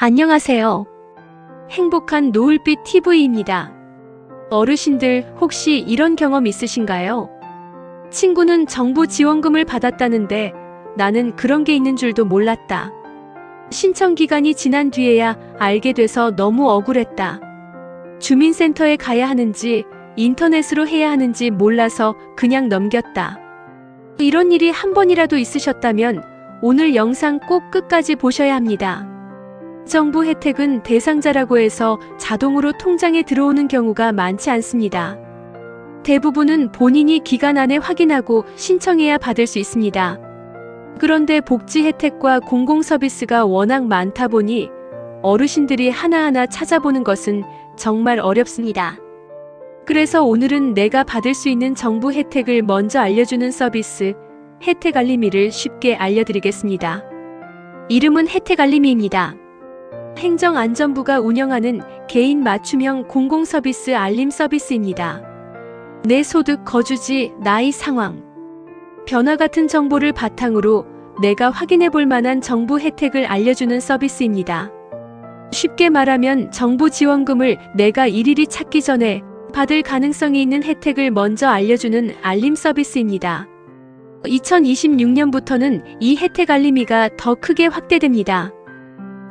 안녕하세요. 행복한 노을빛 TV입니다. 어르신들 혹시 이런 경험 있으신가요? 친구는 정부 지원금을 받았다는데 나는 그런 게 있는 줄도 몰랐다. 신청 기간이 지난 뒤에야 알게 돼서 너무 억울했다. 주민센터에 가야 하는지 인터넷으로 해야 하는지 몰라서 그냥 넘겼다. 이런 일이 한 번이라도 있으셨다면 오늘 영상 꼭 끝까지 보셔야 합니다. 정부 혜택은 대상자라고 해서 자동으로 통장에 들어오는 경우가 많지 않습니다. 대부분은 본인이 기간 안에 확인하고 신청해야 받을 수 있습니다. 그런데 복지 혜택과 공공 서비스가 워낙 많다 보니 어르신들이 하나하나 찾아보는 것은 정말 어렵습니다. 그래서 오늘은 내가 받을 수 있는 정부 혜택을 먼저 알려주는 서비스, 혜택 알림이를 쉽게 알려드리겠습니다. 이름은 혜택 알림이입니다. 행정안전부가 운영하는 개인 맞춤형 공공서비스 알림 서비스입니다. 내 소득, 거주지, 나이, 상황, 변화 같은 정보를 바탕으로 내가 확인해 볼 만한 정부 혜택을 알려주는 서비스입니다. 쉽게 말하면 정부 지원금을 내가 일일이 찾기 전에 받을 가능성이 있는 혜택을 먼저 알려주는 알림 서비스입니다. 2026년부터는 이 혜택 알림이가 더 크게 확대됩니다.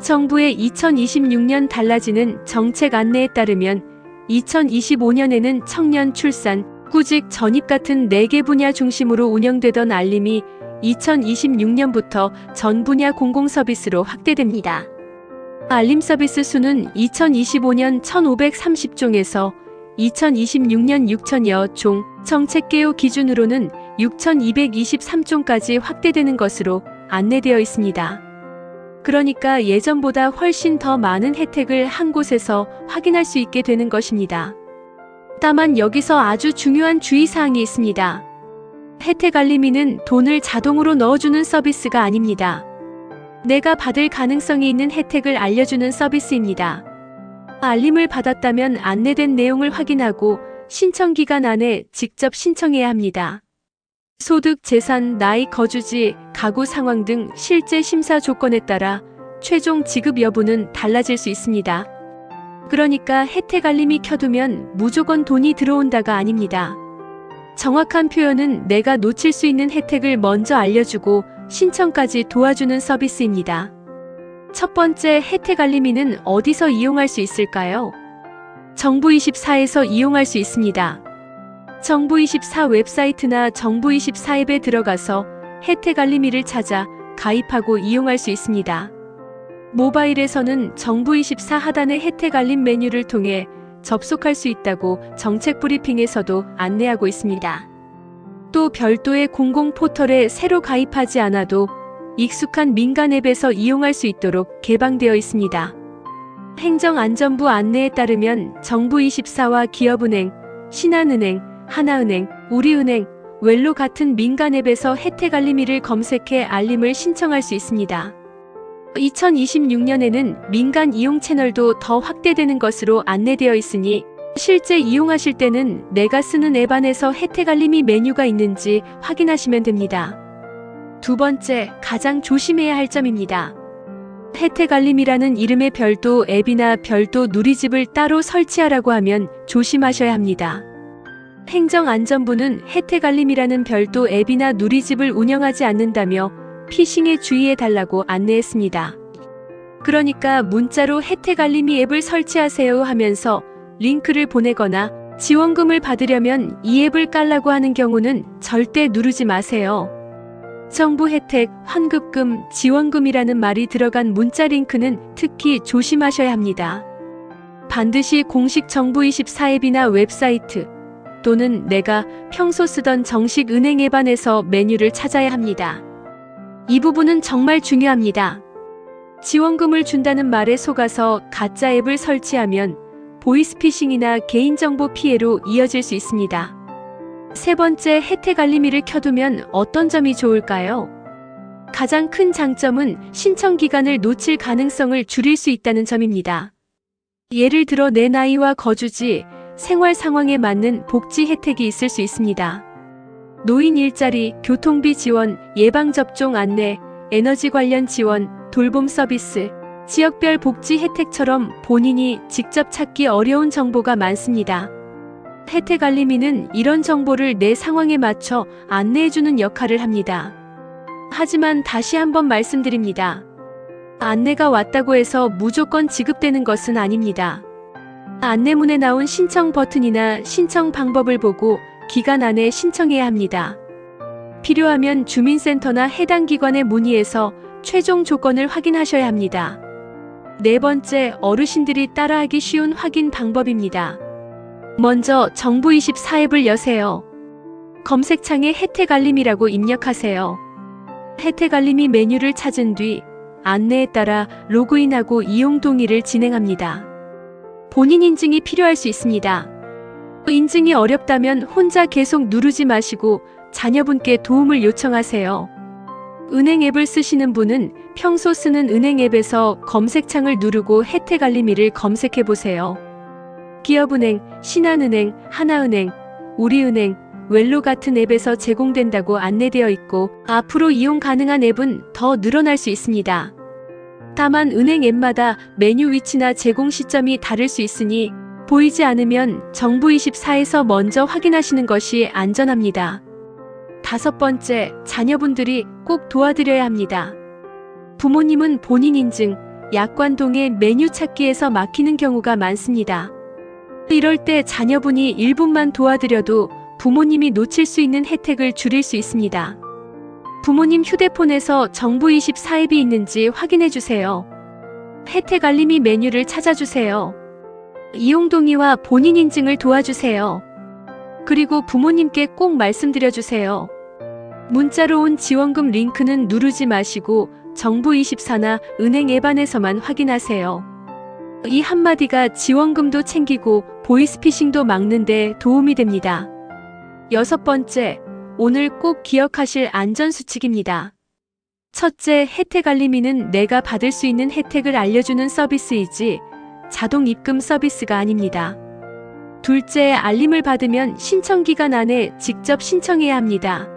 정부의 2026년 달라지는 정책 안내에 따르면 2025년에는 청년 출산, 구직, 전입 같은 4개 분야 중심으로 운영되던 알림이 2026년부터 전 분야 공공서비스로 확대됩니다. 알림 서비스 수는 2025년 1530종에서 2026년 6000여 종, 정책 개요 기준으로는 6223종까지 확대되는 것으로 안내되어 있습니다. 그러니까 예전보다 훨씬 더 많은 혜택을 한 곳에서 확인할 수 있게 되는 것입니다. 다만 여기서 아주 중요한 주의사항이 있습니다. 혜택 알림이는 돈을 자동으로 넣어주는 서비스가 아닙니다. 내가 받을 가능성이 있는 혜택을 알려주는 서비스입니다. 알림을 받았다면 안내된 내용을 확인하고 신청 기간 안에 직접 신청해야 합니다. 소득, 재산, 나이, 거주지, 가구 상황 등 실제 심사 조건에 따라 최종 지급 여부는 달라질 수 있습니다. 그러니까 혜택 알림이 켜두면 무조건 돈이 들어온다가 아닙니다. 정확한 표현은 내가 놓칠 수 있는 혜택을 먼저 알려주고 신청까지 도와주는 서비스입니다. 첫 번째, 혜택 알림이는 어디서 이용할 수 있을까요? 정부24에서 이용할 수 있습니다. 정부24 웹사이트나 정부24 앱에 들어가서 혜택 알림이를 찾아 가입하고 이용할 수 있습니다. 모바일에서는 정부24 하단의 혜택 알림 메뉴를 통해 접속할 수 있다고 정책 브리핑에서도 안내하고 있습니다. 또 별도의 공공 포털에 새로 가입하지 않아도 익숙한 민간 앱에서 이용할 수 있도록 개방되어 있습니다. 행정안전부 안내에 따르면 정부24와 기업은행, 신한은행, 하나은행, 우리은행, 웰로 같은 민간 앱에서 혜택 알림이를 검색해 알림을 신청할 수 있습니다. 2026년에는 민간 이용 채널도 더 확대되는 것으로 안내되어 있으니 실제 이용하실 때는 내가 쓰는 앱 안에서 혜택 알림이 메뉴가 있는지 확인하시면 됩니다. 두 번째, 가장 조심해야 할 점입니다. 혜택 알림이라는 이름의 별도 앱이나 별도 누리집을 따로 설치하라고 하면 조심하셔야 합니다. 행정안전부는 혜택 알림이라는 별도 앱이나 누리집을 운영하지 않는다며 피싱에 주의해달라고 안내했습니다. 그러니까 문자로 혜택 알림이 앱을 설치하세요 하면서 링크를 보내거나 지원금을 받으려면 이 앱을 깔라고 하는 경우는 절대 누르지 마세요. 정부 혜택, 환급금, 지원금이라는 말이 들어간 문자 링크는 특히 조심하셔야 합니다. 반드시 공식 정부24 앱이나 웹사이트 또는 내가 평소 쓰던 정식 은행 앱 안에서 메뉴를 찾아야 합니다. 이 부분은 정말 중요합니다. 지원금을 준다는 말에 속아서 가짜 앱을 설치하면 보이스피싱이나 개인정보 피해로 이어질 수 있습니다. 세 번째, 혜택 알림이를 켜두면 어떤 점이 좋을까요? 가장 큰 장점은 신청 기간을 놓칠 가능성을 줄일 수 있다는 점입니다. 예를 들어 내 나이와 거주지, 생활 상황에 맞는 복지 혜택이 있을 수 있습니다. 노인 일자리, 교통비 지원, 예방접종 안내, 에너지 관련 지원, 돌봄 서비스, 지역별 복지 혜택처럼 본인이 직접 찾기 어려운 정보가 많습니다. 혜택 알림이는 이런 정보를 내 상황에 맞춰 안내해주는 역할을 합니다. 하지만 다시 한번 말씀드립니다. 안내가 왔다고 해서 무조건 지급되는 것은 아닙니다. 안내문에 나온 신청 버튼이나 신청 방법을 보고 기간 안에 신청해야 합니다. 필요하면 주민센터나 해당 기관에 문의해서 최종 조건을 확인하셔야 합니다. 네 번째, 어르신들이 따라하기 쉬운 확인 방법입니다. 먼저 정부24 앱을 여세요. 검색창에 혜택 알림이라고 입력하세요. 혜택 알림이 메뉴를 찾은 뒤 안내에 따라 로그인하고 이용 동의를 진행합니다. 본인 인증이 필요할 수 있습니다. 인증이 어렵다면 혼자 계속 누르지 마시고 자녀분께 도움을 요청하세요. 은행 앱을 쓰시는 분은 평소 쓰는 은행 앱에서 검색창을 누르고 혜택 알림이를 검색해 보세요. 기업은행, 신한은행, 하나은행, 우리은행, 웰로 같은 앱에서 제공된다고 안내되어 있고 앞으로 이용 가능한 앱은 더 늘어날 수 있습니다. 다만 은행 앱마다 메뉴 위치나 제공 시점이 다를 수 있으니 보이지 않으면 정부24에서 먼저 확인하시는 것이 안전합니다. 다섯 번째, 자녀분들이 꼭 도와드려야 합니다. 부모님은 본인 인증, 약관동의 메뉴 찾기에서 막히는 경우가 많습니다. 이럴 때 자녀분이 1분만 도와드려도 부모님이 놓칠 수 있는 혜택을 줄일 수 있습니다. 부모님 휴대폰에서 정부24 앱이 있는지 확인해 주세요. 혜택 알림이 메뉴를 찾아주세요. 이용 동의와 본인 인증을 도와주세요. 그리고 부모님께 꼭 말씀드려주세요. 문자로 온 지원금 링크는 누르지 마시고 정부24나 은행 앱 안에서만 확인하세요. 이 한마디가 지원금도 챙기고 보이스피싱도 막는 데 도움이 됩니다. 여섯 번째, 오늘 꼭 기억하실 안전수칙입니다. 첫째, 혜택 알림이는 내가 받을 수 있는 혜택을 알려주는 서비스이지 자동 입금 서비스가 아닙니다. 둘째, 알림을 받으면 신청 기간 안에 직접 신청해야 합니다.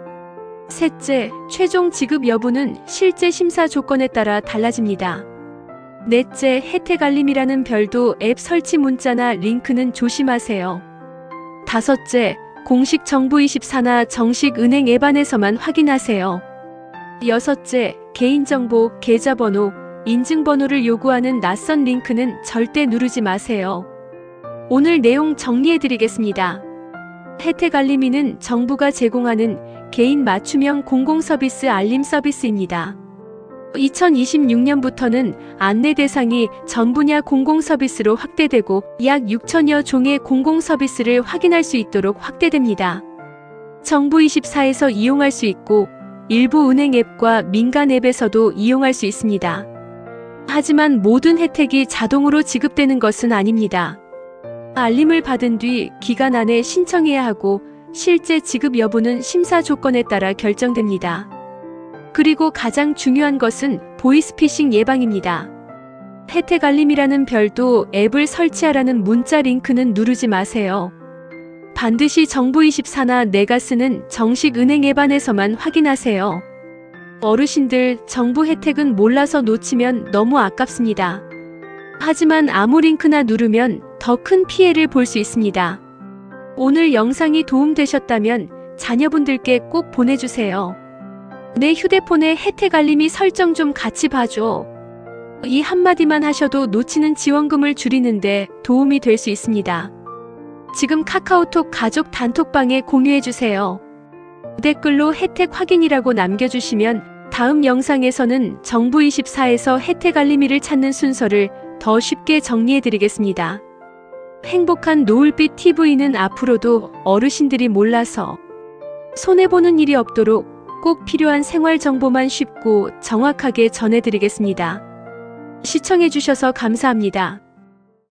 셋째, 최종 지급 여부는 실제 심사 조건에 따라 달라집니다. 넷째, 혜택 알림이라는 별도 앱 설치 문자나 링크는 조심하세요. 다섯째, 공식 정부24나 정식 은행 앱 안에서만 확인하세요. 여섯째, 개인정보, 계좌번호, 인증번호를 요구하는 낯선 링크는 절대 누르지 마세요. 오늘 내용 정리해드리겠습니다. 혜택 알림이는 정부가 제공하는 개인 맞춤형 공공서비스 알림 서비스입니다. 2026년부터는 안내 대상이 전 분야 공공서비스로 확대되고 약 6천여 종의 공공서비스를 확인할 수 있도록 확대됩니다. 정부24에서 이용할 수 있고 일부 은행 앱과 민간 앱에서도 이용할 수 있습니다. 하지만 모든 혜택이 자동으로 지급되는 것은 아닙니다. 알림을 받은 뒤 기간 안에 신청해야 하고 실제 지급 여부는 심사 조건에 따라 결정됩니다. 그리고 가장 중요한 것은 보이스피싱 예방입니다. 혜택 알림이라는 별도 앱을 설치하라는 문자 링크는 누르지 마세요. 반드시 정부24나 내가 쓰는 정식 은행 앱 안에서만 확인하세요. 어르신들, 정부 혜택은 몰라서 놓치면 너무 아깝습니다. 하지만 아무 링크나 누르면 더 큰 피해를 볼 수 있습니다. 오늘 영상이 도움되셨다면 자녀분들께 꼭 보내주세요. 내 휴대폰에 혜택 알림이 설정 좀 같이 봐줘. 이 한마디만 하셔도 놓치는 지원금을 줄이는데 도움이 될 수 있습니다. 지금 카카오톡 가족 단톡방에 공유해주세요. 댓글로 혜택 확인이라고 남겨주시면 다음 영상에서는 정부24에서 혜택 알림이를 찾는 순서를 더 쉽게 정리해드리겠습니다. 행복한 노을빛 TV는 앞으로도 어르신들이 몰라서 손해보는 일이 없도록 꼭 필요한 생활 정보만 쉽고 정확하게 전해드리겠습니다. 시청해주셔서 감사합니다.